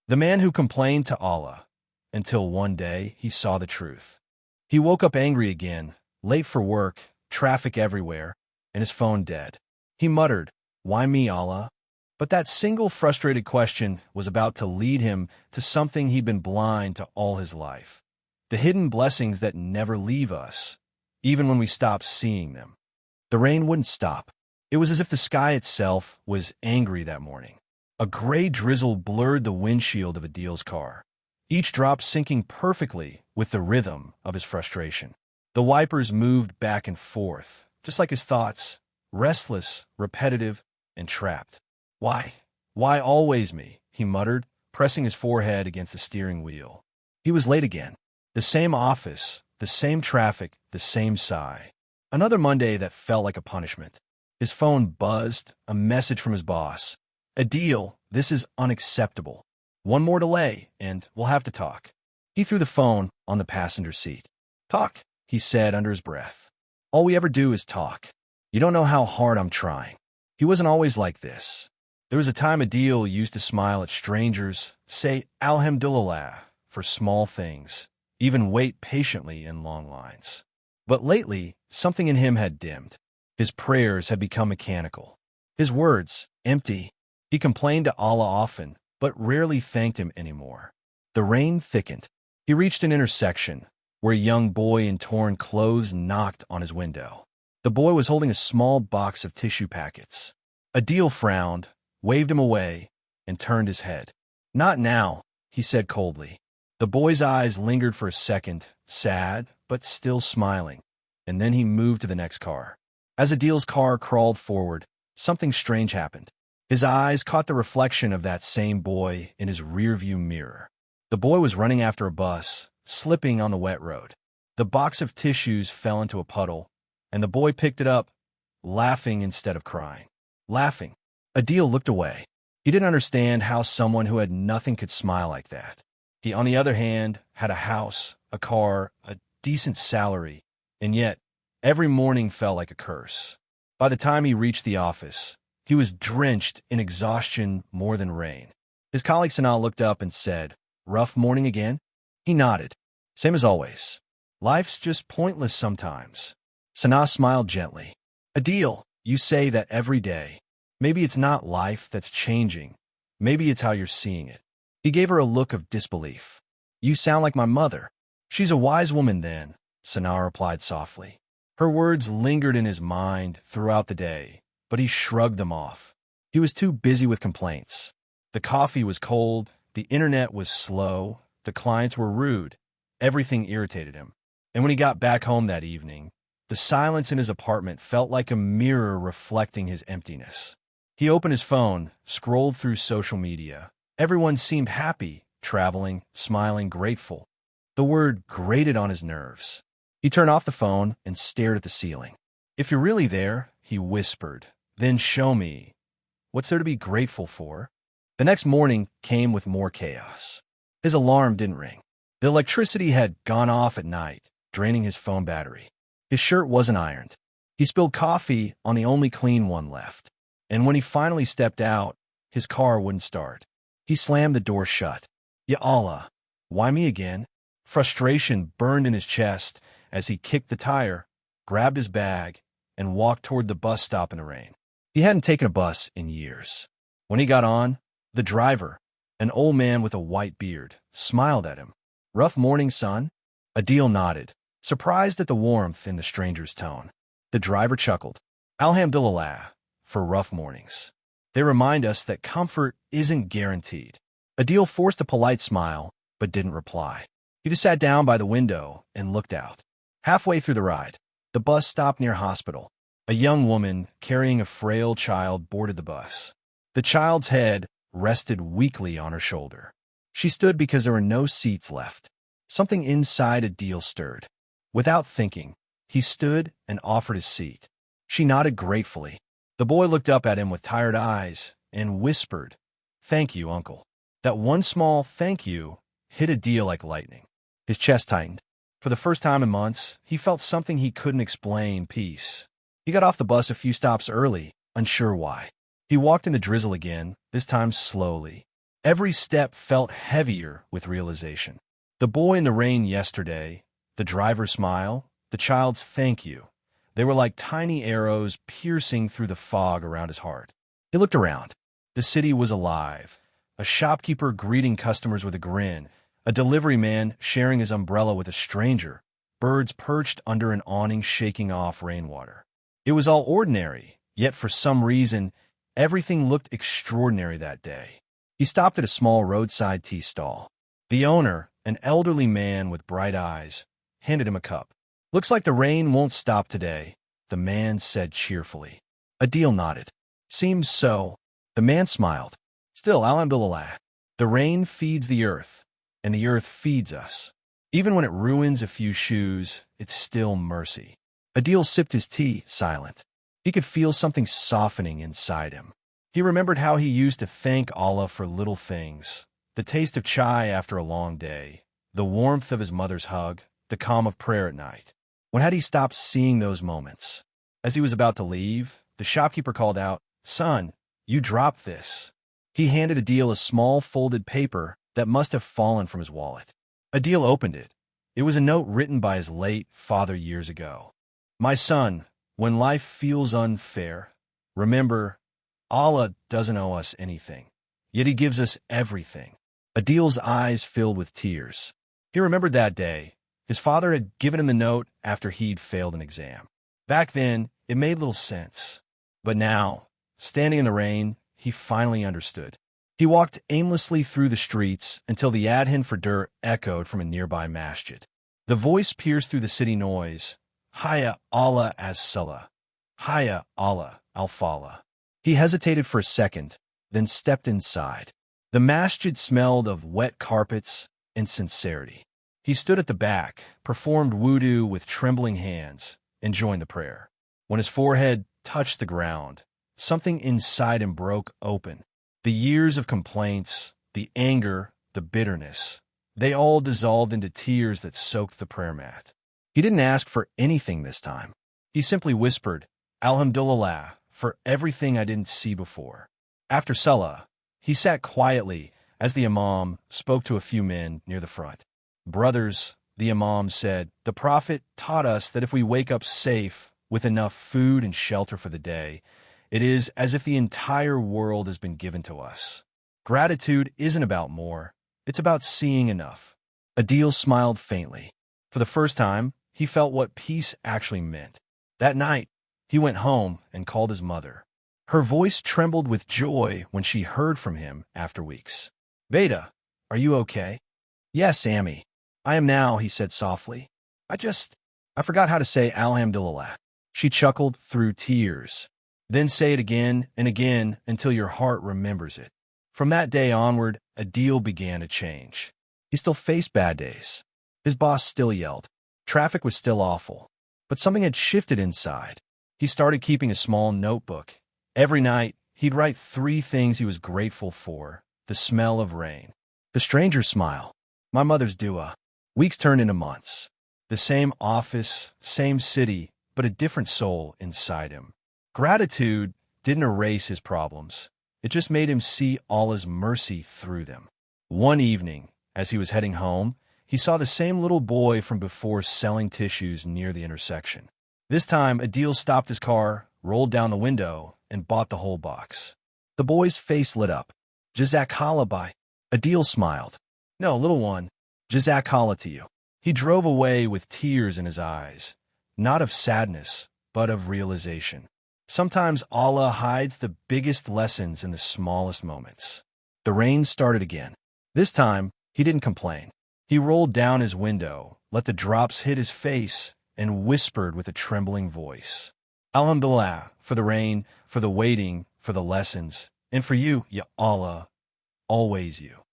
The man who complained to Allah, until one day he saw the truth. He woke up angry again, late for work, traffic everywhere, and his phone dead. He muttered, "Why me, Allah?" But that single frustrated question was about to lead him to something he'd been blind to all his life. The hidden blessings that never leave us, even when we stop seeing them. The rain wouldn't stop. It was as if the sky itself was angry that morning. A gray drizzle blurred the windshield of Adil's car, each drop syncing perfectly with the rhythm of his frustration. The wipers moved back and forth, just like his thoughts, restless, repetitive, and trapped. "Why? Why always me?" he muttered, pressing his forehead against the steering wheel. He was late again. The same office, the same traffic, the same sigh. Another Monday that felt like a punishment. His phone buzzed, a message from his boss. "Adil, this is unacceptable. One more delay, and we'll have to talk." He threw the phone on the passenger seat. "Talk," he said under his breath. "All we ever do is talk. You don't know how hard I'm trying." He wasn't always like this. There was a time Adil used to smile at strangers, say alhamdulillah for small things, even wait patiently in long lines. But lately, something in him had dimmed. His prayers had become mechanical. His words, empty. He complained to Allah often, but rarely thanked him anymore. The rain thickened. He reached an intersection where a young boy in torn clothes knocked on his window. The boy was holding a small box of tissue packets. Adil frowned, waved him away, and turned his head. "Not now," he said coldly. The boy's eyes lingered for a second, sad, but still smiling, and then he moved to the next car. As Adil's car crawled forward, something strange happened. His eyes caught the reflection of that same boy in his rearview mirror. The boy was running after a bus, slipping on the wet road. The box of tissues fell into a puddle, and the boy picked it up, laughing instead of crying. Laughing. Adil looked away. He didn't understand how someone who had nothing could smile like that. He, on the other hand, had a house, a car, a decent salary, and yet every morning felt like a curse. By the time he reached the office, he was drenched in exhaustion more than rain. His colleague Sanaa looked up and said, "Rough morning again?" He nodded. "Same as always. Life's just pointless sometimes." Sanaa smiled gently. "Adil, you say that every day. Maybe it's not life that's changing. Maybe it's how you're seeing it." He gave her a look of disbelief. "You sound like my mother." "She's a wise woman then," Sanaa replied softly. Her words lingered in his mind throughout the day, but he shrugged them off. He was too busy with complaints. The coffee was cold, the internet was slow, the clients were rude. Everything irritated him. And when he got back home that evening, the silence in his apartment felt like a mirror reflecting his emptiness. He opened his phone, scrolled through social media. Everyone seemed happy, traveling, smiling, grateful. The word grated on his nerves. He turned off the phone and stared at the ceiling. "If you're really there," he whispered, "then show me. What's there to be grateful for?" The next morning came with more chaos. His alarm didn't ring. The electricity had gone off at night, draining his phone battery. His shirt wasn't ironed. He spilled coffee on the only clean one left. And when he finally stepped out, his car wouldn't start. He slammed the door shut. "Ya Allah, why me again?" Frustration burned in his chest as he kicked the tire, grabbed his bag, and walked toward the bus stop in the rain. He hadn't taken a bus in years. When he got on, the driver, an old man with a white beard, smiled at him. "Rough morning, son?" Adil nodded, surprised at the warmth in the stranger's tone. The driver chuckled. "Alhamdulillah for rough mornings. They remind us that comfort isn't guaranteed." Adil forced a polite smile, but didn't reply. He just sat down by the window and looked out. Halfway through the ride, the bus stopped near a hospital. A young woman carrying a frail child boarded the bus. The child's head rested weakly on her shoulder. She stood because there were no seats left. Something inside Adil stirred. Without thinking, he stood and offered his seat. She nodded gratefully. The boy looked up at him with tired eyes and whispered, "Thank you, uncle." That one small thank you hit Adil like lightning. His chest tightened. For the first time in months, he felt something he couldn't explain, peace. He got off the bus a few stops early, unsure why. He walked in the drizzle again, this time slowly. Every step felt heavier with realization. The boy in the rain yesterday, the driver's smile, the child's thank you, they were like tiny arrows piercing through the fog around his heart. He looked around. The city was alive. A shopkeeper greeting customers with a grin, a delivery man sharing his umbrella with a stranger, birds perched under an awning shaking off rainwater. It was all ordinary, yet for some reason, everything looked extraordinary that day. He stopped at a small roadside tea stall. The owner, an elderly man with bright eyes, handed him a cup. "Looks like the rain won't stop today," the man said cheerfully. Adil nodded. "Seems so." The man smiled. "Still, alhamdulillah. The rain feeds the earth, and the earth feeds us. Even when it ruins a few shoes, it's still mercy." Adil sipped his tea, silent. He could feel something softening inside him. He remembered how he used to thank Allah for little things, the taste of chai after a long day, the warmth of his mother's hug, the calm of prayer at night. When had he stopped seeing those moments? As he was about to leave, the shopkeeper called out, "Son, you dropped this." He handed Adil a small folded paper that must have fallen from his wallet. Adil opened it. It was a note written by his late father years ago. "My son, when life feels unfair, remember, Allah doesn't owe us anything, yet He gives us everything." Adil's eyes filled with tears. He remembered that day. His father had given him the note after he'd failed an exam. Back then, it made little sense. But now, standing in the rain, he finally understood. He walked aimlessly through the streets until the adhan for dur echoed from a nearby masjid. The voice pierced through the city noise. "Hayya Allah as-salah. Hayya Allah al-falah." He hesitated for a second, then stepped inside. The masjid smelled of wet carpets and sincerity. He stood at the back, performed wudu with trembling hands, and joined the prayer. When his forehead touched the ground, something inside him broke open. The years of complaints, the anger, the bitterness, they all dissolved into tears that soaked the prayer mat. He didn't ask for anything this time. He simply whispered, "Alhamdulillah, for everything I didn't see before." After Salah, he sat quietly as the Imam spoke to a few men near the front. "Brothers," the Imam said, "the Prophet taught us that if we wake up safe, with enough food and shelter for the day, it is as if the entire world has been given to us. Gratitude isn't about more, it's about seeing enough." Adil smiled faintly. For the first time, he felt what peace actually meant. That night, he went home and called his mother. Her voice trembled with joy when she heard from him after weeks. "Beta, are you okay?" "Yes, Ammi. I am now," he said softly. I forgot how to say Alhamdulillah." She chuckled through tears. "Then say it again and again until your heart remembers it." From that day onward, Adil began to change. He still faced bad days. His boss still yelled. Traffic was still awful. But something had shifted inside. He started keeping a small notebook. Every night, he'd write 3 things he was grateful for: the smell of rain, the stranger's smile, my mother's dua. Weeks turned into months. The same office, same city, but a different soul inside him. Gratitude didn't erase his problems. It just made him see Allah's mercy through them. One evening, as he was heading home, he saw the same little boy from before selling tissues near the intersection. This time, Adil stopped his car, rolled down the window, and bought the whole box. The boy's face lit up. "Jazakallah, bhai." Adil smiled. "No, little one, Jazakallah to you." He drove away with tears in his eyes, not of sadness, but of realization. Sometimes Allah hides the biggest lessons in the smallest moments. The rain started again. This time, he didn't complain. He rolled down his window, let the drops hit his face, and whispered with a trembling voice, "Alhamdulillah, for the rain, for the waiting, for the lessons, and for you, ya Allah, always you."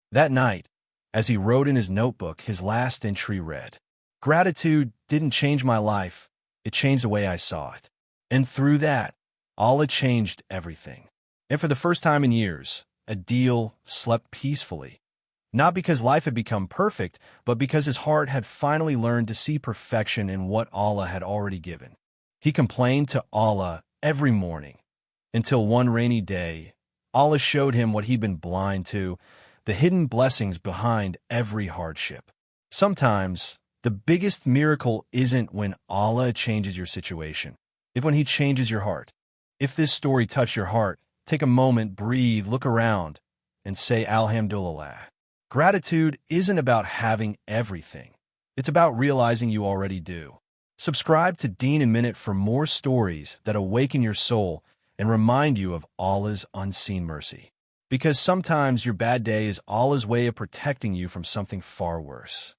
That night, as he wrote in his notebook, his last entry read, "Gratitude didn't change my life, it changed the way I saw it. And through that, Allah changed everything." And for the first time in years, Adil slept peacefully. Not because life had become perfect, but because his heart had finally learned to see perfection in what Allah had already given. He complained to Allah every morning, until one rainy day, Allah showed him what he'd been blind to, the hidden blessings behind every hardship. Sometimes, the biggest miracle isn't when Allah changes your situation. It's when He changes your heart. If this story touched your heart, take a moment, breathe, look around, and say alhamdulillah. Gratitude isn't about having everything. It's about realizing you already do. Subscribe to Deen in Minute for more stories that awaken your soul and remind you of Allah's unseen mercy. Because sometimes your bad day is Allah's way of protecting you from something far worse.